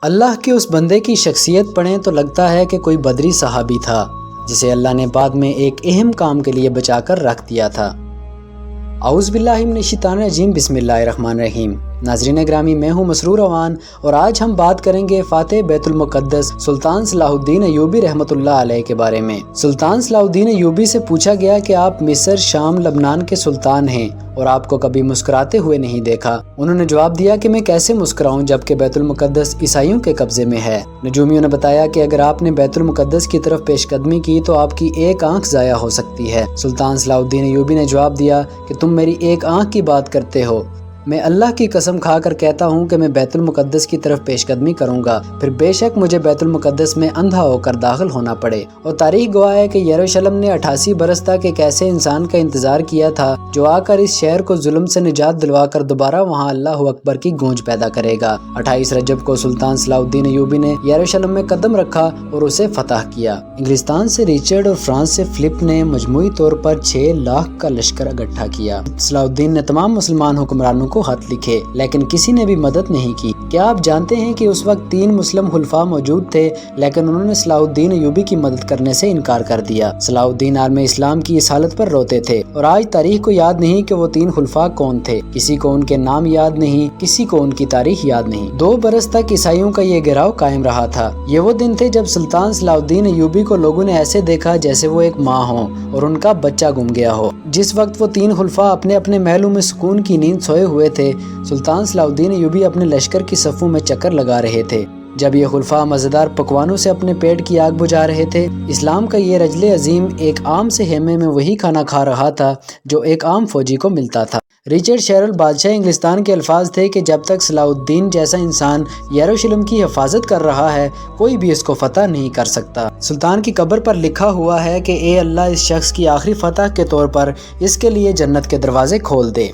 اللہ کے اس بندے کی شخصیت پڑھیں تو لگتا ہے کہ کوئی بدری صحابی تھا جسے اللہ نے بعد میں ایک اہم کام کے لیے بچا کر رکھ دیا تھا۔ اعوذ باللہ من الشیطان الرجیم، بسم اللہ الرحمن الرحیم۔ ناظرین گرامی، میں ہوں مسرور اوان اور آج ہم بات کریں گے فاتح بیت المقدس سلطان صلاح الدین ایوبی رحمۃ اللہ علیہ کے بارے میں۔ سلطان صلاح الدین ایوبی سے پوچھا گیا کہ آپ مصر، شام، لبنان کے سلطان ہیں اور آپ کو کبھی مسکراتے ہوئے نہیں دیکھا۔ انہوں نے جواب دیا کہ میں کیسے مسکراؤں جبکہ بیت المقدس عیسائیوں کے قبضے میں ہے۔ نجومیوں نے بتایا کہ اگر آپ نے بیت المقدس کی طرف پیش قدمی کی تو آپ کی ایک آنکھ ضائع ہو سکتی ہے۔ سلطان صلاح الدین ایوبی نے جواب دیا کہ تم میری ایک آنکھ کی بات کرتے ہو، میں اللہ کی قسم کھا کر کہتا ہوں کہ میں بیت المقدس کی طرف پیش قدمی کروں گا، پھر بے شک مجھے بیت المقدس میں اندھا ہو کر داخل ہونا پڑے۔ اور تاریخ گواہ ہے کہ یروشلم نے 88 برس تک ایک ایسے انسان کا انتظار کیا تھا جو آ کر اس شہر کو ظلم سے نجات دلوا کر دوبارہ وہاں اللہ اکبر کی گونج پیدا کرے گا۔ 28 رجب کو سلطان صلاح الدین ایوبی نے یروشلم میں قدم رکھا اور اسے فتح کیا۔ انگلستان سے ریچرڈ اور فرانس سے فلپ نے مجموعی طور پر 6 لاکھ کا لشکر اکٹھا کیا۔ صلاح الدین نے تمام مسلمان حکمرانوں کو خط لکھے لیکن کسی نے بھی مدد نہیں کی۔ کیا آپ جانتے ہیں کہ اس وقت 3 مسلم خلفاء موجود تھے لیکن انہوں نے صلاح الدین ایوبی کی مدد کرنے سے انکار کر دیا۔ صلاح الدین عالم اسلام کی اس حالت پر روتے تھے اور آج تاریخ کو یاد نہیں کہ وہ 3 خلفاء کون تھے۔ کسی کو ان کے نام یاد نہیں، کسی کو ان کی تاریخ یاد نہیں۔ 2 برس تک عیسائیوں کا یہ گھیراؤ قائم رہا تھا۔ یہ وہ دن تھے جب سلطان صلاح الدین ایوبی کو لوگوں نے ایسے دیکھا جیسے وہ ایک ماں ہوں اور ان کا بچہ گم گیا ہو۔ جس وقت وہ 3 خلفاء اپنے اپنے محلوں میں سکون کی نیند سوئے ہوئے تھے، سلطان صلاح الدین ایوبی اپنے لشکر کی صفوں میں چکر لگا رہے تھے۔ جب یہ خلفاء مزیدار پکوانوں سے اپنے پیٹ کی آگ بجھا رہے تھے، اسلام کا یہ رجل عظیم ایک عام سے خیمے میں وہی کھانا کھا رہا تھا جو ایک عام فوجی کو ملتا تھا۔ ریچرڈ شیرل بادشاہ انگلستان کے الفاظ تھے کہ جب تک صلاح الدین جیسا انسان یروشلم کی حفاظت کر رہا ہے کوئی بھی اس کو فتح نہیں کر سکتا۔ سلطان کی قبر پر لکھا ہوا ہے کہ اے اللہ، اس شخص کی آخری فتح کے طور پر اس کے لیے جنت کے دروازے کھول دے۔